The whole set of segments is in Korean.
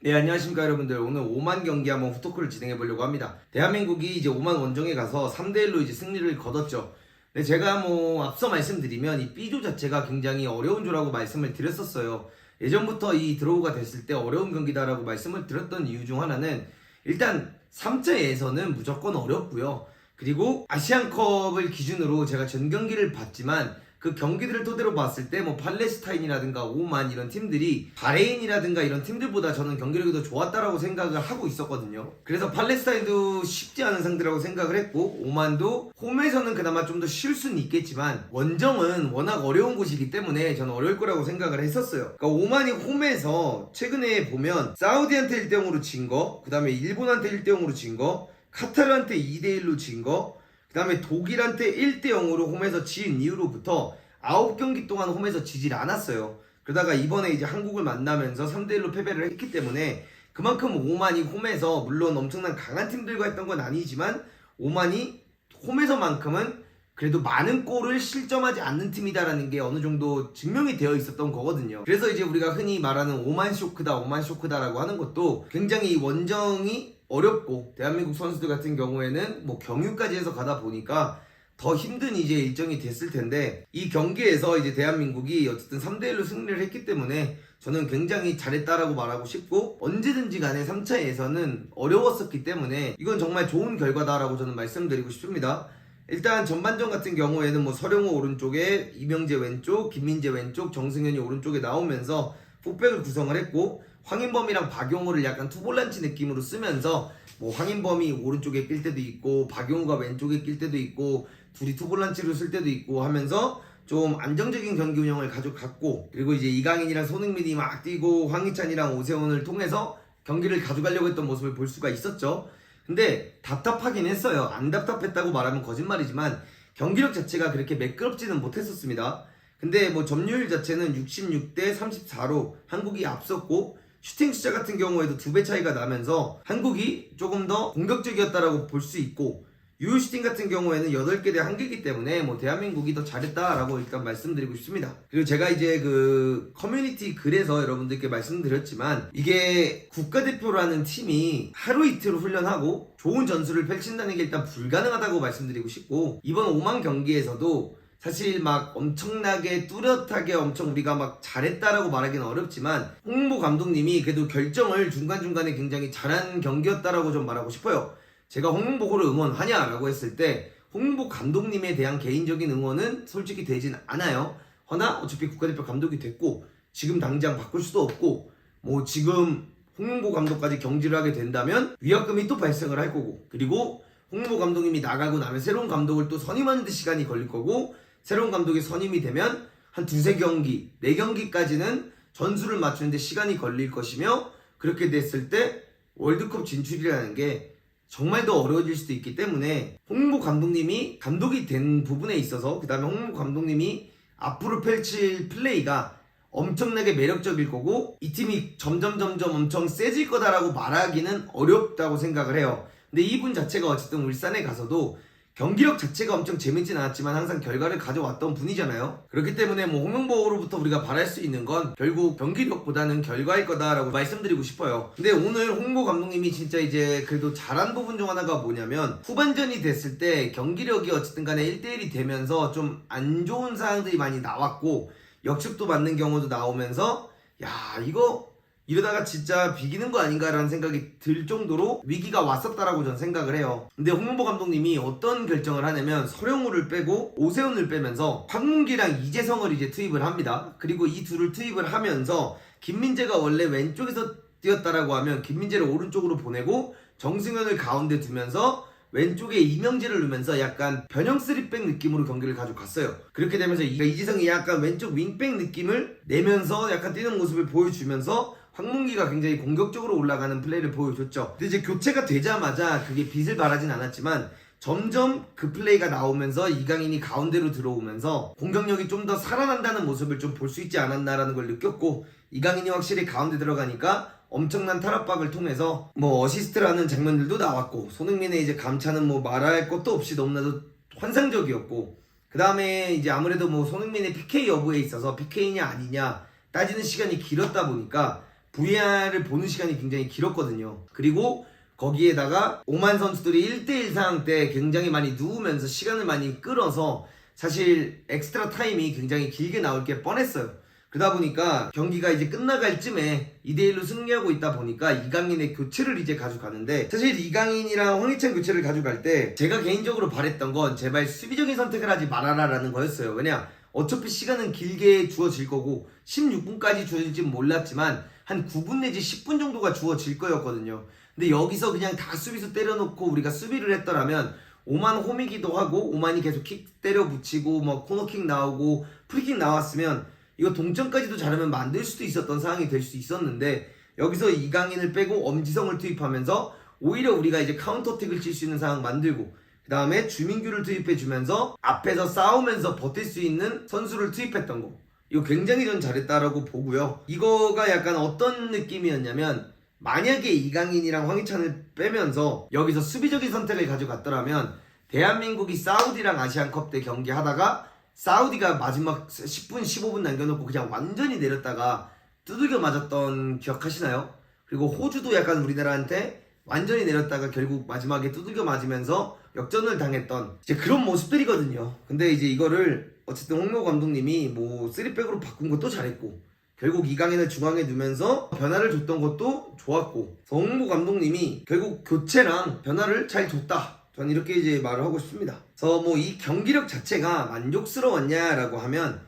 네, 안녕하십니까 여러분들. 오늘 5만 경기 한번 후토크를 진행해 보려고 합니다. 대한민국이 이제 5만 원정에 가서 3대1로 이제 승리를 거뒀죠. 근데 제가 앞서 말씀드리면 이 B조 자체가 굉장히 어려운 조라고 말씀을 드렸었어요. 예전부터 이 드로우가 됐을 때 어려운 경기다라고 말씀을 드렸던 이유 중 하나는 일단 3차 예선은 무조건 어렵고요. 그리고 아시안컵을 기준으로 제가 전 경기를 봤지만 그 경기들을 토대로 봤을 때 팔레스타인이라든가 오만 이런 팀들이 바레인이라든가 이런 팀들보다 저는 경기력이 더 좋았다라고 생각을 하고 있었거든요. 그래서 팔레스타인도 쉽지 않은 상대라고 생각을 했고 오만도 홈에서는 그나마 좀 더 쉬울 수는 있겠지만 원정은 워낙 어려운 곳이기 때문에 저는 어려울 거라고 생각을 했었어요. 그러니까 오만이 홈에서 최근에 보면 사우디한테 1대0으로 진 거, 그 다음에 일본한테 1대0으로 진 거, 카타르한테 2대1로 진 거, 그 다음에 독일한테 1대0으로 홈에서 진 이후로부터 9경기 동안 홈에서 지질 않았어요. 그러다가 이번에 이제 한국을 만나면서 3대1로 패배를 했기 때문에 그만큼 오만이 홈에서 물론 엄청난 강한 팀들과 했던 건 아니지만 오만이 홈에서만큼은 그래도 많은 골을 실점하지 않는 팀이다라는 게 어느 정도 증명이 되어 있었던 거거든요. 그래서 이제 우리가 흔히 말하는 오만 쇼크다라고 하는 것도 굉장히 원정이 어렵고 대한민국 선수들 같은 경우에는 경유까지 해서 가다 보니까 더 힘든 이제 일정이 됐을 텐데 이 경기에서 이제 대한민국이 어쨌든 3대1로 승리를 했기 때문에 저는 굉장히 잘했다라고 말하고 싶고 언제든지 간에 3차에서는 어려웠었기 때문에 이건 정말 좋은 결과다라고 저는 말씀드리고 싶습니다. 일단 전반전 같은 경우에는 서령우 오른쪽에 이명재 왼쪽, 김민재 왼쪽, 정승현이 오른쪽에 나오면서 폭백을 구성을 했고 황인범이랑 박용호를 약간 투볼란치 느낌으로 쓰면서 황인범이 오른쪽에 낄 때도 있고 박용호가 왼쪽에 낄 때도 있고 둘이 투볼란치로 쓸 때도 있고 하면서 좀 안정적인 경기 운영을 가져갔고 그리고 이제 이강인이랑 손흥민이 막 뛰고 황희찬이랑 오세훈을 통해서 경기를 가져가려고 했던 모습을 볼 수가 있었죠. 근데 답답하긴 했어요. 안 답답했다고 말하면 거짓말이지만 경기력 자체가 그렇게 매끄럽지는 못했었습니다. 근데 점유율 자체는 66대 34로 한국이 앞섰고 슈팅 숫자 같은 경우에도 2배 차이가 나면서 한국이 조금 더 공격적이었다라고 볼 수 있고 유효 슈팅 같은 경우에는 8개 대 1개이기 때문에 대한민국이 더 잘했다라고 일단 말씀드리고 싶습니다. 그리고 제가 이제 그 커뮤니티 글에서 여러분들께 말씀드렸지만 이게 국가대표라는 팀이 하루 이틀 훈련하고 좋은 전술을 펼친다는 게 일단 불가능하다고 말씀드리고 싶고 이번 5만 경기에서도 사실 엄청나게 뚜렷하게 엄청 우리가 잘했다라고 말하기는 어렵지만 홍보 감독님이 그래도 결정을 중간중간에 굉장히 잘한 경기였다라고 좀 말하고 싶어요. 제가 홍보고를 응원하냐라고 했을 때 홍보 감독님에 대한 개인적인 응원은 솔직히 되진 않아요. 허나 어차피 국가대표 감독이 됐고 지금 당장 바꿀 수도 없고 지금 홍보 감독까지 경질을 하게 된다면 위약금이 또 발생을 할 거고 그리고 홍보 감독님이 나가고 나면 새로운 감독을 또 선임하는 데 시간이 걸릴 거고 새로운 감독이 선임이 되면 한 2-3경기, 4경기까지는 전술을 맞추는데 시간이 걸릴 것이며 그렇게 됐을 때 월드컵 진출이라는 게 정말 더 어려워질 수도 있기 때문에 홍보 감독님이 감독이 된 부분에 있어서 그 다음에 홍보 감독님이 앞으로 펼칠 플레이가 엄청나게 매력적일 거고 이 팀이 점점 엄청 세질 거다라고 말하기는 어렵다고 생각을 해요. 근데 이분 자체가 어쨌든 울산에 가서도 경기력 자체가 엄청 재밌진 않았지만 항상 결과를 가져왔던 분이잖아요. 그렇기 때문에 홍명보로부터 우리가 바랄 수 있는 건 결국 경기력보다는 결과일 거다라고 말씀드리고 싶어요. 근데 오늘 홍보 감독님이 진짜 이제 그래도 잘한 부분 중 하나가 뭐냐면 후반전이 됐을 때 경기력이 어쨌든 간에 1대1이 되면서 좀 안 좋은 상황들이 많이 나왔고 역습도 맞는 경우도 나오면서 이거 이러다가 진짜 비기는 거 아닌가라는 생각이 들 정도로 위기가 왔었다라고 전 생각을 해요. 근데 홍보 감독님이 어떤 결정을 하냐면 서령우를 빼고 오세훈을 빼면서 황문기랑 이재성을 이제 투입을 합니다. 그리고 이 둘을 투입을 하면서 김민재가 원래 왼쪽에서 뛰었다라고 하면 김민재를 오른쪽으로 보내고 정승현을 가운데 두면서 왼쪽에 이명재를 넣으면서 약간 변형 3백 느낌으로 경기를 가져갔어요. 그렇게 되면서 이재성이 약간 왼쪽 윙백 느낌을 내면서 약간 뛰는 모습을 보여주면서 황문기가 굉장히 공격적으로 올라가는 플레이를 보여줬죠. 근데 이제 교체가 되자마자 그게 빛을 발하진 않았지만 점점 그 플레이가 나오면서 이강인이 가운데로 들어오면서 공격력이 좀 더 살아난다는 모습을 좀 볼 수 있지 않았나라는 걸 느꼈고 이강인이 확실히 가운데 들어가니까 엄청난 탈압박을 통해서 어시스트라는 장면들도 나왔고 손흥민의 이제 감차는 말할 것도 없이 너무나도 환상적이었고 그 다음에 이제 아무래도 손흥민의 PK 여부에 있어서 PK냐 아니냐 따지는 시간이 길었다 보니까 VAR을 보는 시간이 굉장히 길었거든요. 그리고 거기에다가 오만 선수들이 1대1 상황 때 굉장히 많이 누우면서 시간을 많이 끌어서 사실 엑스트라 타임이 굉장히 길게 나올 게 뻔했어요. 그러다 보니까 경기가 이제 끝나갈 쯤에 2대1로 승리하고 있다 보니까 이강인의 교체를 이제 가져가는데, 사실 이강인이랑 황희찬 교체를 가져갈 때 제가 개인적으로 바랬던 건 제발 수비적인 선택을 하지 말아라 라는 거였어요. 왜냐, 어차피 시간은 길게 주어질 거고 16분까지 주어질지는 몰랐지만 한 9분 내지 10분 정도가 주어질 거였거든요. 근데 여기서 그냥 다 수비수 때려놓고 우리가 수비를 했더라면 오만 홈이기도 하고 오만이 계속 킥 때려 붙이고 뭐 코너킥 나오고 프리킥 나왔으면 이거 동점까지도 잘하면 만들 수도 있었던 상황이 될 수 있었는데, 여기서 이강인을 빼고 엄지성을 투입하면서 오히려 우리가 이제 카운터택을 칠 수 있는 상황 만들고, 그 다음에 주민규를 투입해주면서 앞에서 싸우면서 버틸 수 있는 선수를 투입했던 거, 이거 굉장히 전 잘했다라고 보고요. 이거가 약간 어떤 느낌이었냐면, 만약에 이강인이랑 황희찬을 빼면서 여기서 수비적인 선택을 가져갔더라면 대한민국이 사우디랑 아시안컵 때 경기하다가 사우디가 마지막 10분 15분 남겨놓고 그냥 완전히 내렸다가 두들겨 맞았던 기억하시나요? 그리고 호주도 약간 우리나라한테 완전히 내렸다가 결국 마지막에 두들겨 맞으면서 역전을 당했던 이제 그런 모습들이거든요. 근데 이제 이거를 어쨌든 홍명보 감독님이 뭐 3백으로 바꾼 것도 잘했고, 결국 이강인을 중앙에 두면서 변화를 줬던 것도 좋았고, 홍명보 감독님이 결국 교체랑 변화를 잘 줬다, 전 이렇게 이제 말을 하고 싶습니다. 그래서 뭐 이 경기력 자체가 만족스러웠냐라고 하면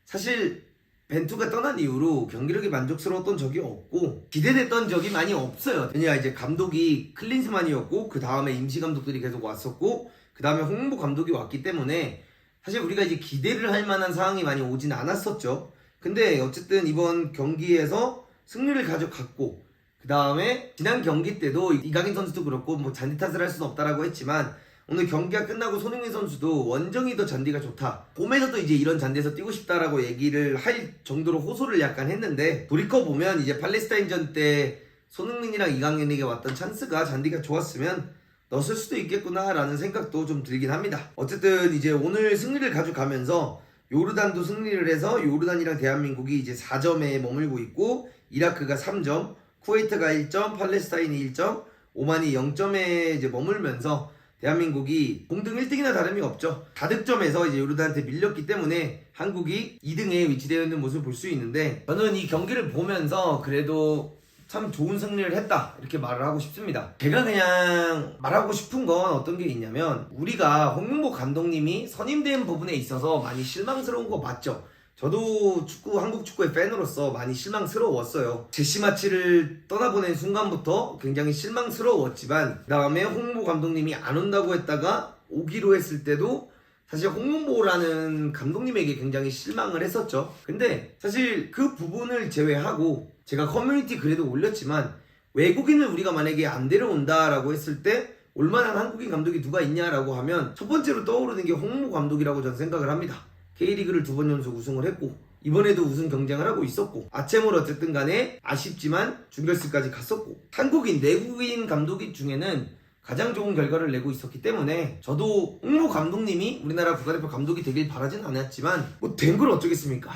사실 벤투가 떠난 이후로 경기력이 만족스러웠던 적이 없고 기대됐던 적이 많이 없어요. 왜냐, 이제 감독이 클린스만이었고 그 다음에 임시 감독들이 계속 왔었고 그 다음에 홍명보 감독이 왔기 때문에 사실 우리가 이제 기대를 할 만한 상황이 많이 오진 않았었죠. 근데 어쨌든 이번 경기에서 승리를 가져갔고, 그 다음에 지난 경기 때도 이강인 선수도 그렇고 뭐 잔디 탓을 할 수는 없다라고 했지만 오늘 경기가 끝나고 손흥민 선수도 원정이 더 잔디가 좋다, 홈에서도 이제 이런 잔디에서 뛰고 싶다라고 얘기를 할 정도로 호소를 약간 했는데, 돌이켜보면 이제 팔레스타인전 때 손흥민이랑 이강인에게 왔던 찬스가 잔디가 좋았으면 넣었을 수도 있겠구나 라는 생각도 좀 들긴 합니다. 어쨌든 이제 오늘 승리를 가져가면서 요르단도 승리를 해서 요르단이랑 대한민국이 이제 4점에 머물고 있고, 이라크가 3점, 쿠웨이트가 1점, 팔레스타인이 1점, 오만이 0점에 이제 머물면서 대한민국이 공등 1등이나 다름이 없죠. 다득점에서 이제 요르단한테 밀렸기 때문에 한국이 2등에 위치되어 있는 모습을 볼 수 있는데, 저는 이 경기를 보면서 그래도 참 좋은 승리를 했다 이렇게 말을 하고 싶습니다. 제가 그냥 말하고 싶은 건 어떤 게 있냐면, 우리가 홍명보 감독님이 선임된 부분에 있어서 많이 실망스러운 거 맞죠? 저도 한국 축구의 팬으로서 많이 실망스러웠어요. 제시마치를 떠나보낸 순간부터 굉장히 실망스러웠지만, 그 다음에 홍명보 감독님이 안 온다고 했다가 오기로 했을 때도 사실 홍명보라는 감독님에게 굉장히 실망을 했었죠. 근데 사실 그 부분을 제외하고 제가 커뮤니티 글에도 올렸지만, 외국인을 우리가 만약에 안 데려온다라고 했을 때 올만한 한국인 감독이 누가 있냐라고 하면 첫 번째로 떠오르는 게 홍명보 감독이라고 저는 생각을 합니다. K리그를 2번 연속 우승을 했고 이번에도 우승 경쟁을 하고 있었고, 아체몰 어쨌든 간에 아쉽지만 준결승까지 갔었고, 한국인 내국인 감독이 중에는 가장 좋은 결과를 내고 있었기 때문에 저도 홍명보 감독님이 우리나라 국가대표 감독이 되길 바라진 않았지만 뭐 된 걸 어쩌겠습니까?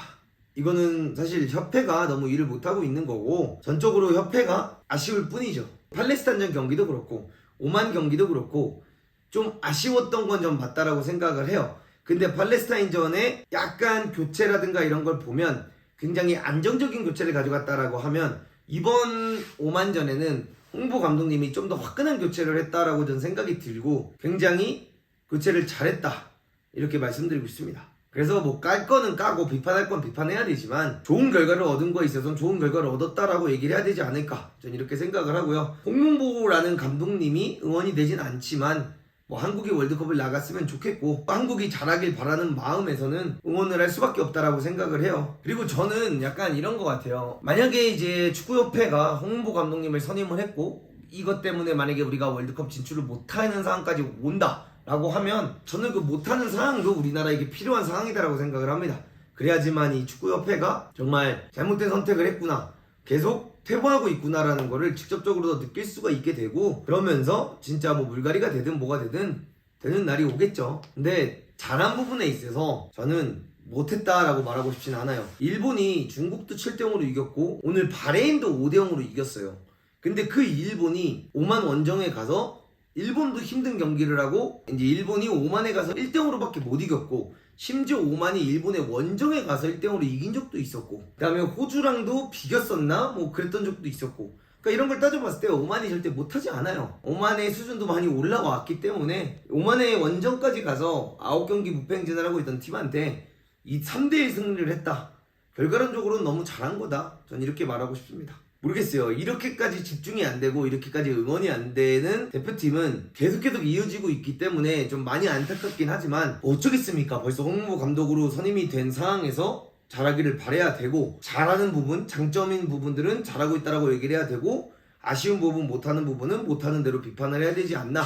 이거는 사실 협회가 너무 일을 못하고 있는 거고 전적으로 협회가 아쉬울 뿐이죠. 팔레스타인전 경기도 그렇고 오만 경기도 그렇고 좀 아쉬웠던 건 좀 맞다라고 생각을 해요. 근데 팔레스타인전에 약간 교체라든가 이런 걸 보면 굉장히 안정적인 교체를 가져갔다라고 하면, 이번 오만전에는 홍보 감독님이 좀 더 화끈한 교체를 했다라고 저는 생각이 들고 굉장히 교체를 잘했다 이렇게 말씀드리고 싶습니다. 그래서 뭐 깔 거는 까고 비판할 건 비판해야 되지만 좋은 결과를 얻은 거에 있어서는 좋은 결과를 얻었다라고 얘기를 해야 되지 않을까, 저는 이렇게 생각을 하고요. 홍명보라는 감독님이 응원이 되진 않지만 뭐 한국이 월드컵을 나갔으면 좋겠고 한국이 잘하길 바라는 마음에서는 응원을 할 수밖에 없다라고 생각을 해요. 그리고 저는 약간 이런 것 같아요. 만약에 이제 축구협회가 홍명보 감독님을 선임을 했고 이것 때문에 만약에 우리가 월드컵 진출을 못하는 상황까지 온다 라고 하면 저는 그 못하는 상황도 우리나라에게 필요한 상황이다라고 생각을 합니다. 그래야지만 이 축구협회가 정말 잘못된 선택을 했구나, 계속 퇴보하고 있구나라는 거를 직접적으로 느낄 수가 있게 되고, 그러면서 진짜 뭐 물갈이가 되든 뭐가 되든 되는 날이 오겠죠. 근데 잘한 부분에 있어서 저는 못했다라고 말하고 싶진 않아요. 일본이 중국도 7대0으로 이겼고 오늘 바레인도 5대0으로 이겼어요. 근데 그 일본이 오만 원정에 가서 일본도 힘든 경기를 하고 이제 일본이 오만에 가서 1대0으로밖에 못 이겼고 심지어 오만이 일본의 원정에 가서 1대0으로 이긴 적도 있었고 그 다음에 호주랑도 비겼었나? 뭐 그랬던 적도 있었고 그러니까 이런 걸 따져봤을 때 오만이 절대 못하지 않아요. 오만의 수준도 많이 올라왔기 때문에 오만의 원정까지 가서 9경기 무패 행진을 하고 있던 팀한테 이 3대1 승리를 했다. 결과론적으로는 너무 잘한 거다. 전 이렇게 말하고 싶습니다. 모르겠어요. 이렇게까지 집중이 안 되고 이렇게까지 응원이 안 되는 대표팀은 계속 이어지고 있기 때문에 좀 많이 안타깝긴 하지만 어쩌겠습니까. 벌써 홍명보 감독으로 선임이 된 상황에서 잘하기를 바라야 되고 잘하는 부분, 장점인 부분들은 잘하고 있다라고 얘기를 해야 되고 아쉬운 부분, 못하는 부분은 못하는 대로 비판을 해야 되지 않나.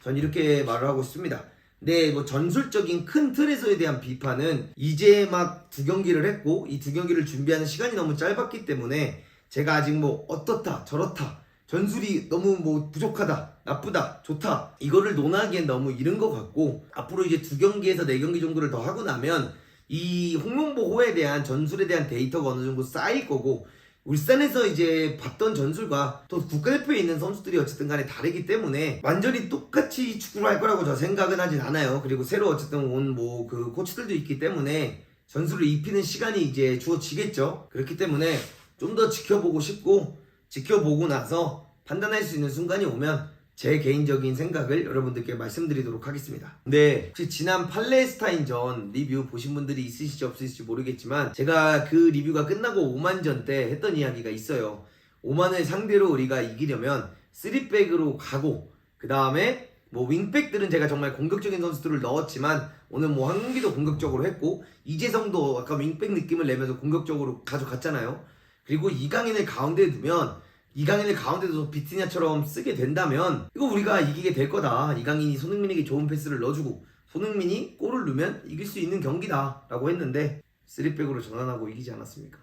전 이렇게 말을 하고 싶습니다. 네, 뭐 전술적인 큰 틀에서에 대한 비판은 이제 막 2경기를 했고 이 2경기를 준비하는 시간이 너무 짧았기 때문에 제가 아직 뭐 어떻다 저렇다 전술이 너무 뭐 부족하다 나쁘다 좋다 이거를 논하기엔 너무 이른 것 같고 앞으로 이제 2경기에서 4경기 정도를 더 하고 나면 이 홍명보호에 대한 전술에 대한 데이터가 어느 정도 쌓일 거고 울산에서 이제 봤던 전술과 또 국가대표에 있는 선수들이 어쨌든 간에 다르기 때문에 완전히 똑같이 축구를 할 거라고 저 생각은 하진 않아요. 그리고 새로 어쨌든 온 뭐 그 코치들도 있기 때문에 전술을 입히는 시간이 이제 주어지겠죠. 그렇기 때문에 좀 더 지켜보고 싶고 지켜보고 나서 판단할 수 있는 순간이 오면 제 개인적인 생각을 여러분들께 말씀드리도록 하겠습니다. 네, 혹시 지난 팔레스타인전 리뷰 보신 분들이 있으실지 없으실지 모르겠지만 제가 그 리뷰가 끝나고 오만전 때 했던 이야기가 있어요. 오만을 상대로 우리가 이기려면 3백으로 가고 그 다음에 뭐 윙백들은 제가 정말 공격적인 선수들을 넣었지만 오늘 뭐 황민기도 공격적으로 했고 이재성도 아까 윙백 느낌을 내면서 공격적으로 가져갔잖아요. 그리고 이강인을 가운데에 두면 이강인을 가운데도 비티냐처럼 쓰게 된다면 이거 우리가 이기게 될 거다. 이강인이 손흥민에게 좋은 패스를 넣어주고 손흥민이 골을 넣으면 이길 수 있는 경기다 라고 했는데 3백으로 전환하고 이기지 않았습니까?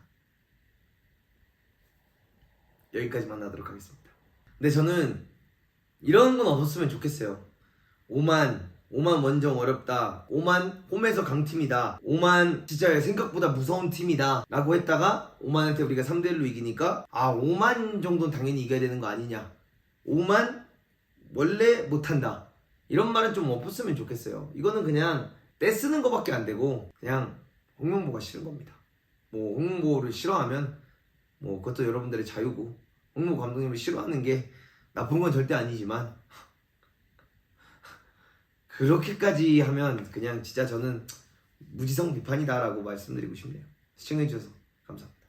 여기까지만 하도록 하겠습니다. 근데 저는 이런 건 없었으면 좋겠어요. 오만 원정 어렵다. 오만 홈에서 강팀이다. 오만 진짜 생각보다 무서운 팀이다 라고 했다가 오만한테 우리가 3대1로 이기니까 아 오만 정도는 당연히 이겨야 되는 거 아니냐. 오만 원래 못한다. 이런 말은 좀 없었으면 좋겠어요. 이거는 그냥 떼쓰는 거밖에 안 되고 그냥 홍명보가 싫은 겁니다. 뭐 홍명보를 싫어하면 뭐 그것도 여러분들의 자유고 홍명보 감독님을 싫어하는 게 나쁜 건 절대 아니지만 그렇게까지 하면 그냥 진짜 저는 무지성 비판이다 라고 말씀드리고 싶네요. 시청해주셔서 감사합니다.